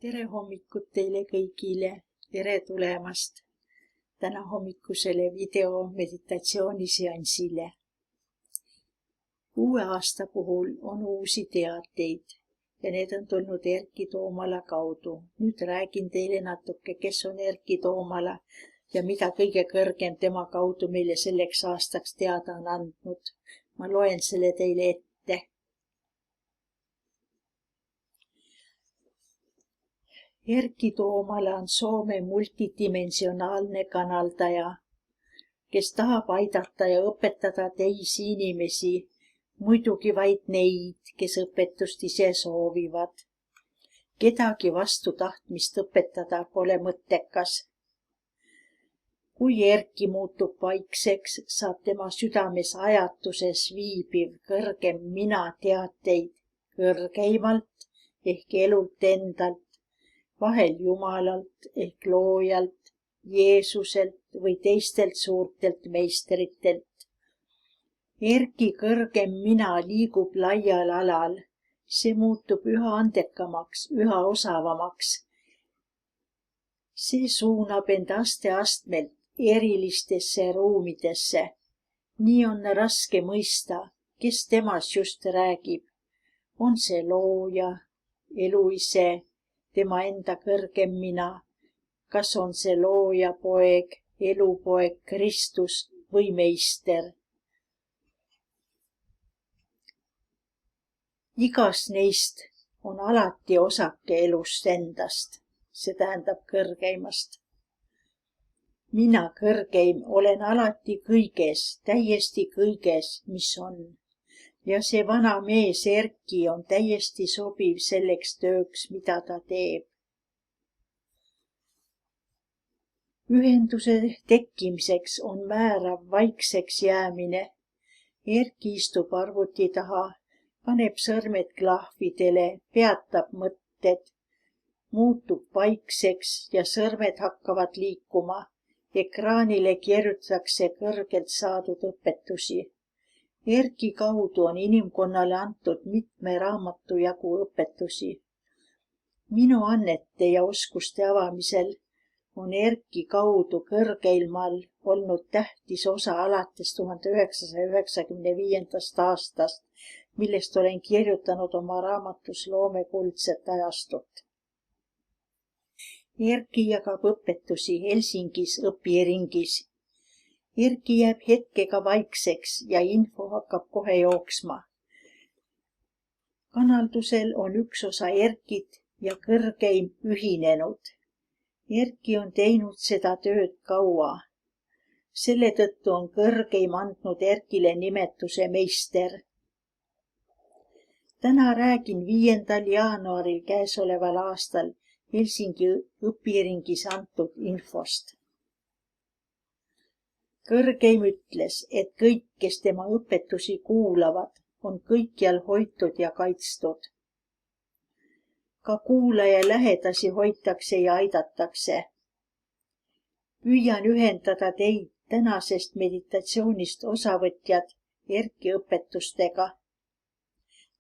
Tere hommikut teile kõigile, tere tulemast täna hommikusele video meditatsiooniseansile. Uue aasta puhul on uusi teateid ja need on tulnud Erki Toomala kaudu. Nüüd räägin teile natuke, kes on Erki Toomala ja mida kõige kõrgem tema kaudu meile selleks aastaks teada on andnud. Ma loen selle teile ette. Erki Toomala on Soome multidimensionaalne kanaldaja, kes tahab aidata ja õpetada teisi inimesi, muidugi vaid neid, kes õpetust ise soovivad. Kedagi vastu tahtmist õpetada pole mõttekas. Kui Erki muutub vaikseks, saab tema südames ajatuses viibiv kõrgem mina teateid kõrgeimalt ehk elult endalt, vahel Jumalalt ehk loojalt, Jeesuselt või teistelt suurtelt meistritelt. Erki kõrgem mina liigub laial alal. See muutub üha andekamaks, üha osavamaks. See suunab end aste-astmelt erilistesse ruumidesse. Nii on raske mõista, kes temas just räägib. On see looja, elu ise, tema enda kõrgem mina, kas on see looja poeg, elupoeg, Kristus või meister. Igas neist on alati osake elust endast, see tähendab kõrgeimast. Mina kõrgeim olen alati kõiges, täiesti kõiges, mis on. Ja see vana mees Erki on täiesti sobiv selleks tööks, mida ta teeb. Ühenduse tekkimiseks on määrav vaikseks jäämine. Erki istub arvuti taha, paneb sõrmed klahvidele, peatab mõtted, muutub vaikseks ja sõrmed hakkavad liikuma. Ekraanile kirjutatakse kõrgelt saadud õpetusi. Erki kaudu on inimkonnale antud mitme raamatu jagu õpetusi. Minu annete ja oskuste avamisel on Erki kaudu kõrgeilmal olnud tähtis osa alates 1995. aastast, millest olen kirjutanud oma raamatus Loome kuldset ajastut. Erki jagab õpetusi Helsingis õpiringis. Erki jääb hetkega vaikseks ja info hakkab kohe jooksma. Kanaldusel on üks osa Erkit ja kõrgeim ühinenud. Erki on teinud seda tööd kaua. Selle tõttu on kõrgeim andnud Erkile nimetuse meister. Täna räägin 5. jaanuaril käesoleval aastal Helsingi õpiringis antud infost. Kõrgeim ütles, et kõik, kes tema õpetusi kuulavad, on kõikjal hoitud ja kaitstud. Ka kuulaja lähedasi hoitakse ja aidatakse. Püüan ühendada teid tänasest meditatsioonist osavõtjad Erki õpetustega.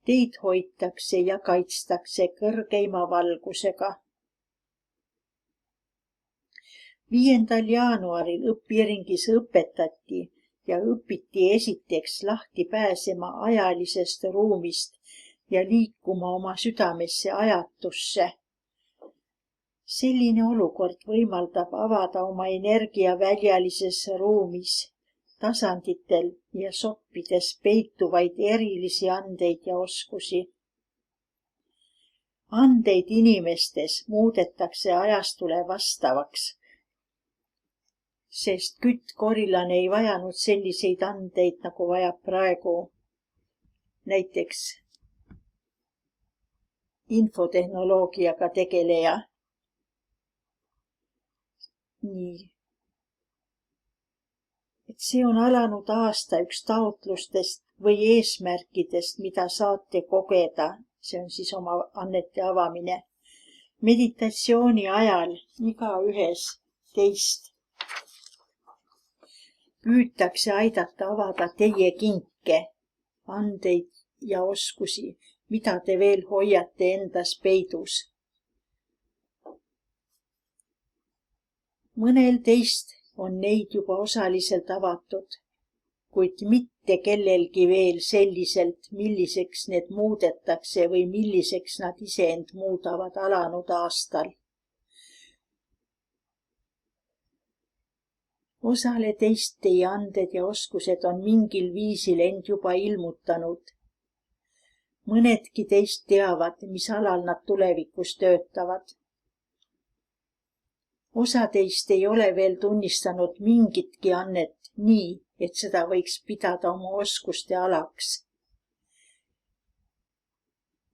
Teid hoitakse ja kaitstakse kõrgeima valgusega. 5. jaanuaril õpiringis õpetati ja õpiti esiteks lahti pääsema ajalisest ruumist ja liikuma oma südamesse ajatusse. Selline olukord võimaldab avada oma energia väljalises ruumis, tasanditel ja soppides peituvaid erilisi andeid ja oskusi. Andeid inimestes muudetakse ajastule vastavaks, sest küttkoorilane ei vajanud selliseid andeid, nagu vajab praegu näiteks infotehnoloogiaga tegeleja. Nii. Et see on alanud aasta üks taotlustest või eesmärkidest, mida saate kogeda. See on siis oma annete avamine. Meditatsiooni ajal igaühes teist püütakse aidata avada teie kinke, andeid ja oskusi, mida te veel hoiate endas peidus. Mõnel teist on neid juba osaliselt avatud, kuid mitte kellelgi veel selliselt, milliseks need muudetakse või milliseks nad iseend muudavad alanud aastal. Osale teist teie anded ja oskused on mingil viisil end juba ilmutanud. Mõnedki teist teavad, mis alal nad tulevikus töötavad. Osa teist ei ole veel tunnistanud mingitki annet nii, et seda võiks pidada oma oskuste alaks.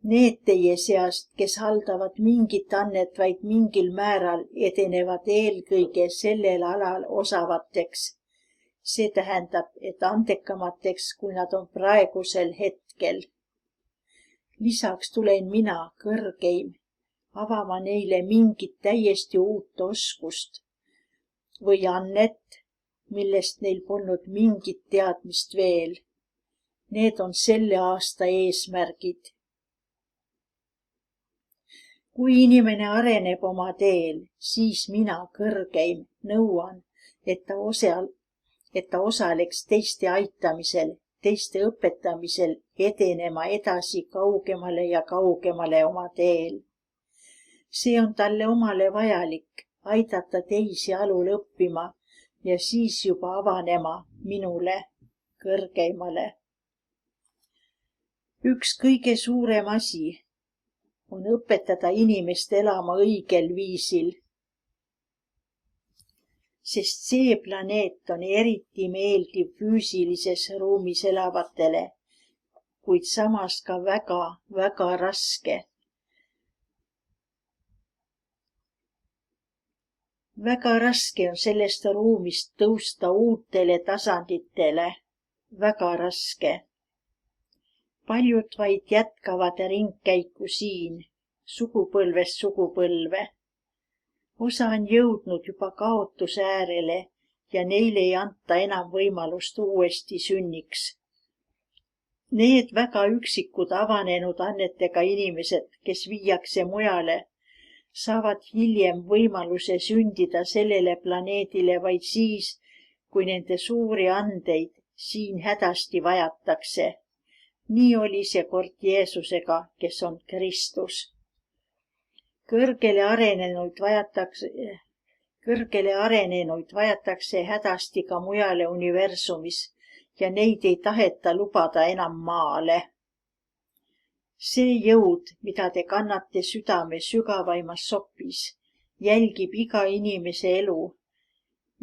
Need teie seast, kes haldavad mingit annet vaid mingil määral, edenevad eelkõige sellel alal osavateks. See tähendab, et andekamateks, kui nad on praegusel hetkel. Lisaks tulen mina, kõrgeim, avama neile mingit täiesti uut oskust või annet, millest neil polnud mingit teadmist veel. Need on selle aasta eesmärgid. Kui inimene areneb oma teel, siis mina, kõrgeim, nõuan, et ta osaleks teiste aitamisel, teiste õpetamisel edenema edasi kaugemale ja kaugemale oma teel. See on talle omale vajalik, aidata teisi alul õppima ja siis juba avanema minule, kõrgeimale. Üks kõige suurem asi on õpetada inimest elama õigel viisil, sest see planeet on eriti meeldiv füüsilises ruumis elavatele, kuid samas ka väga, väga raske. Väga raske on sellest ruumist tõusta uutele tasanditele, väga raske. Paljud vaid jätkavad ringkäiku siin, sugupõlvest sugupõlve. Osa on jõudnud juba kaotuse äärele ja neile ei anta enam võimalust uuesti sünniks. Need väga üksikud avanenud annetega inimesed, kes viiakse mujale, saavad hiljem võimaluse sündida sellele planeedile vaid siis, kui nende suuri andeid siin hädasti vajatakse. Nii oli see kord Jeesusega, kes on Kristus. Kõrgele arenenuid vajatakse hädasti ka mujale universumis ja neid ei taheta lubada enam maale. See jõud, mida te kannate südame sügavaimas sopis, jälgib iga inimese elu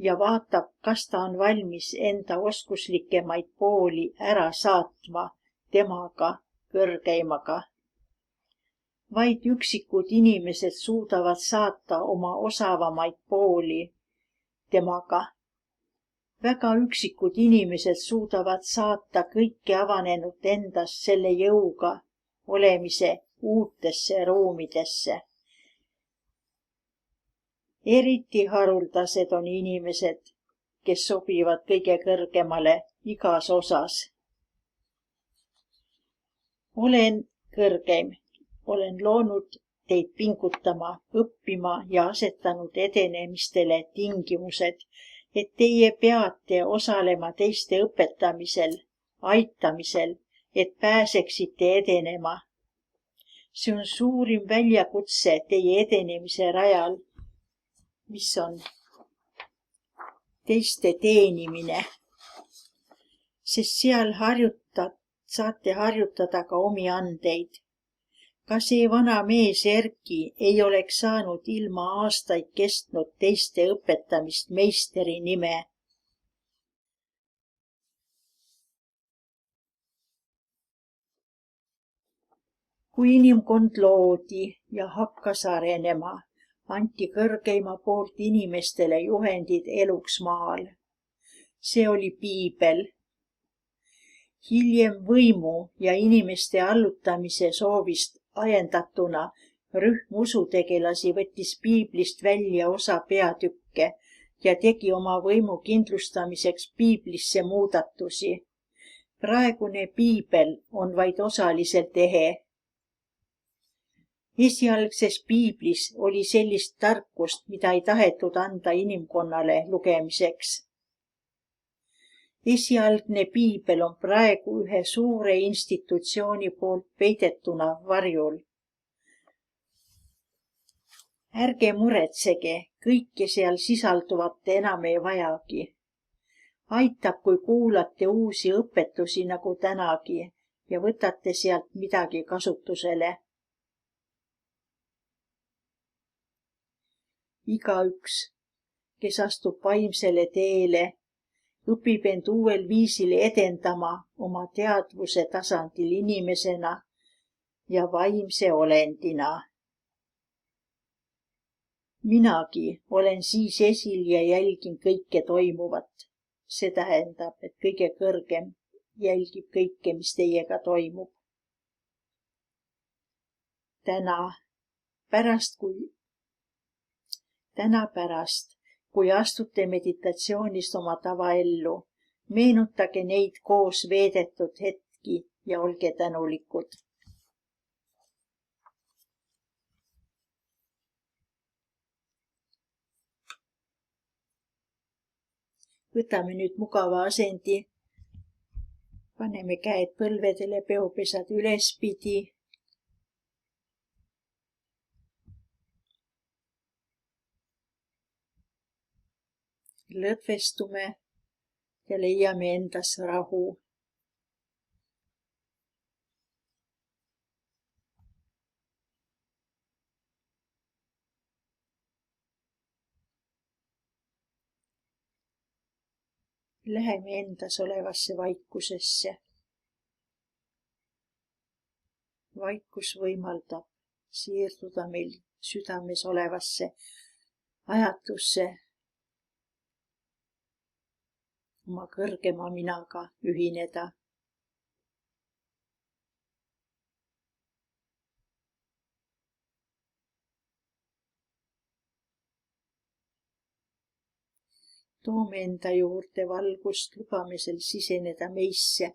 ja vaatab, kas ta on valmis enda oskuslikemaid pooli ära saatma temaga, kõrgeimaga. Vaid üksikud inimesed suudavad saata oma osavamaid pooli temaga. Väga üksikud inimesed suudavad saata kõike avanenud endas selle jõuga olemise uutesse ruumidesse. Eriti haruldased on inimesed, kes sobivad kõige kõrgemale igas osas. Olen kõrgeim, olen loonud teid pingutama, õppima ja asetanud edenemistele tingimused, et teie peate osalema teiste õpetamisel, aitamisel, et pääseksite edenema. See on suurim väljakutse teie edenemise rajal, mis on teiste teenimine, sest seal saate harjutada ka omi andeid. Ka see vana mees Erki ei oleks saanud ilma aastaid kestnud teiste õpetamist meisteri nime. Kui inimkond loodi ja hakkas arenema, anti kõrgeima poolt inimestele juhendid eluks maal. See oli piibel. Hiljem võimu ja inimeste allutamise soovist ajendatuna rühm usutegelasi võttis piiblist välja osa peatükke ja tegi oma võimu kindlustamiseks piiblisse muudatusi. Praegune piibel on vaid osaliselt ehe. Esialgses piiblis oli sellist tarkust, mida ei tahetud anda inimkonnale lugemiseks. Esialgne piibel on praegu ühe suure institutsiooni poolt peidetuna varjul. Ärge muretsege, kõike seal sisalduvat enam ei vajagi. Aitab, kui kuulate uusi õpetusi nagu tänagi ja võtate sealt midagi kasutusele. Igaüks, kes astub vaimsele teele, õpib end uuel viisil edendama oma teadvuse tasandil inimesena ja vaimse olendina. Minagi olen siis esil ja jälgin kõike toimuvat. See tähendab, et kõige kõrgem jälgib kõike, mis teiega toimub. Täna pärast, kui astute meditatsioonist oma tavaellu, meenutage neid koos veedetud hetki ja olge tänulikud. Võtame nüüd mugava asendi. Paneme käed põlvedele, peopesad ülespidi. Lõdvestume ja leiame endas rahu. Läheme endas olevasse vaikusesse. Vaikus võimaldab siirduda meil südames olevasse ajatusse, oma kõrgema minaga ühineda. Toome enda juurde valgust, lubame sel siseneda meisse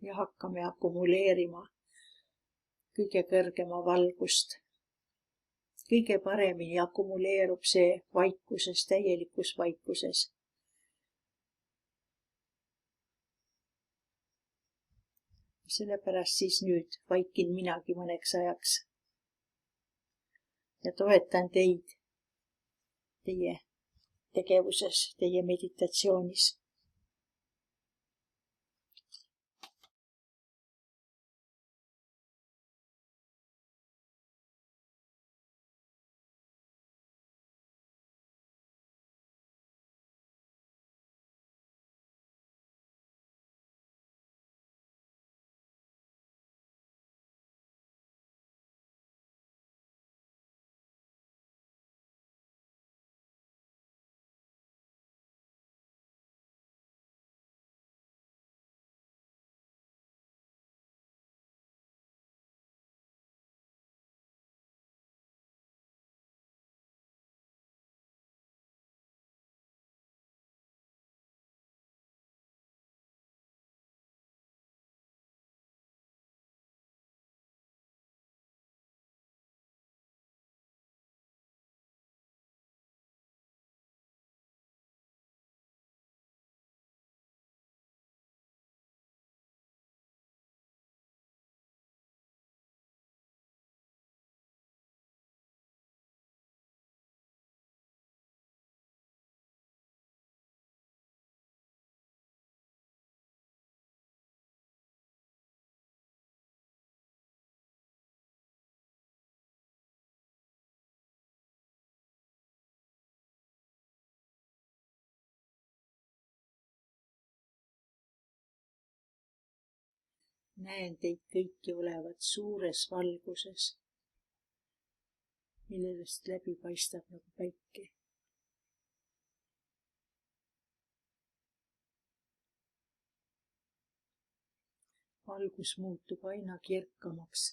ja hakkame akumuleerima kõige kõrgema valgust. Kõige paremini akumuleerub see vaikuses, täielikus vaikuses. Sellepärast siis nüüd vaikin minagi mõneks ajaks ja toetan teid teie tegevuses, teie meditatsioonis. Näen teid kõiki olevat suures valguses, millest läbi paistab nagu päike. Valgus muutub aina kirkamaks.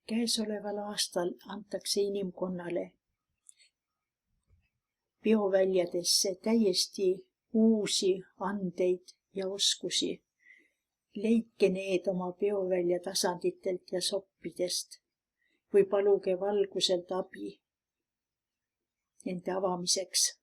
Käesoleval aastal antakse inimkonnale bioväljadesse täiesti uusi andeid ja oskusi. Leidke need oma biovälja tasanditelt ja soppidest või paluge valguselt abi nende avamiseks.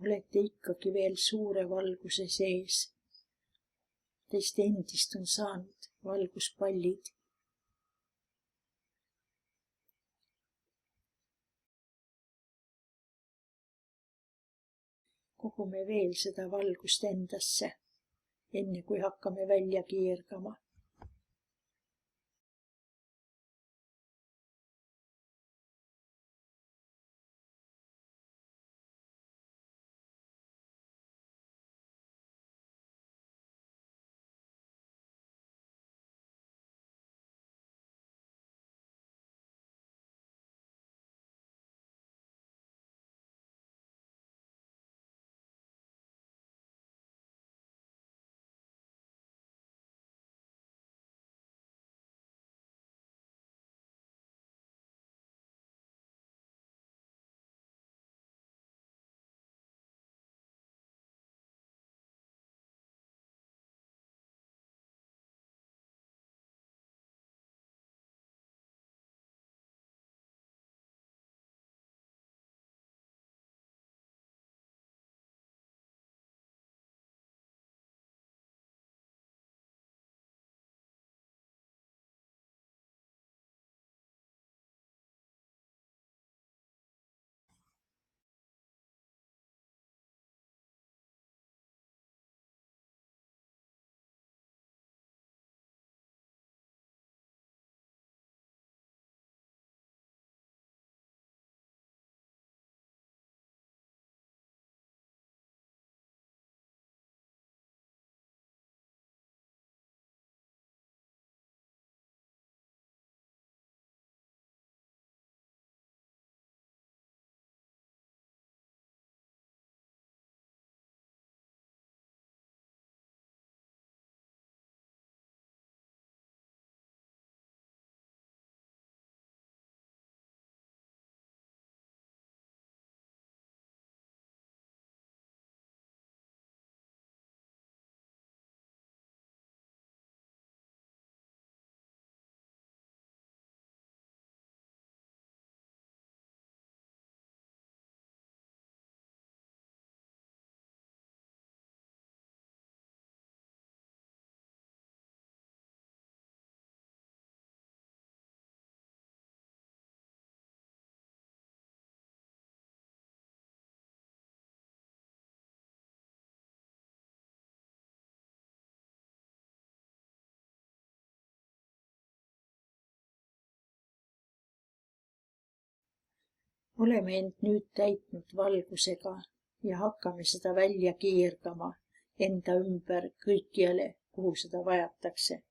Olete ikkagi veel suure valguse sees. Teist endist on saanud valguspallid. Kogume veel seda valgust endasse, enne kui hakkame välja kiirgama. Oleme end nüüd täitnud valgusega ja hakkame seda välja kiirgama enda ümber kõikjale, kuhu seda vajatakse.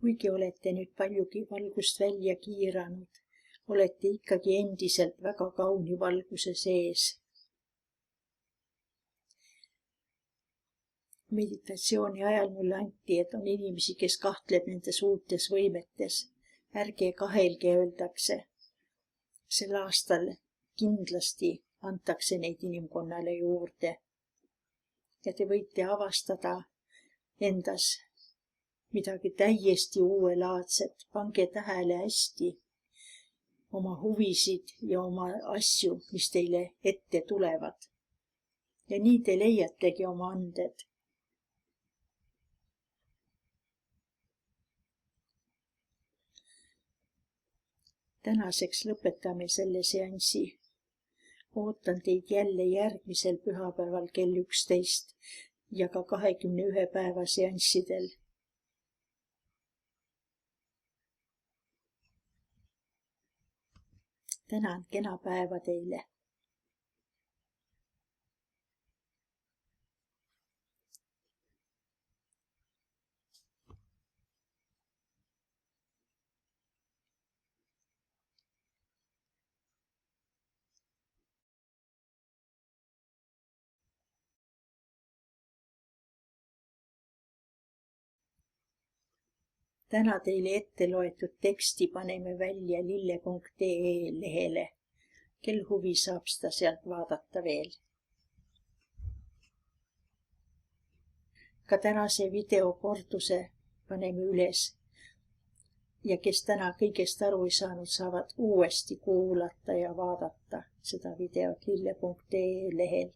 Kuigi olete nüüd paljugi valgust välja kiiranud, olete ikkagi endiselt väga kauni valguse sees. Meditatsiooni ajal mulle anti, et on inimesi, kes kahtleb nendes uutes võimetes. Ärge kahelge, öeldakse. Sel aastal kindlasti antakse neid inimkonnale juurde. Ja te võite avastada endas midagi täiesti uuelaadset. Pange tähele hästi oma huvisid ja oma asju, mis teile ette tulevad. Ja nii te leiategi oma anded. Tänaseks lõpetame selle seansi. Ootan teid jälle järgmisel pühapäeval kell 11 ja ka 21 päeva seanssidel. Tänan, kena päeva teile. Täna teile ette loetud teksti paneme välja lille.ee lehele. Kel huvi saab seda sealt vaadata veel. Ka tänase videokorduse paneme üles. Ja kes täna kõigest aru ei saanud, saavad uuesti kuulata ja vaadata seda videot lille.ee lehel.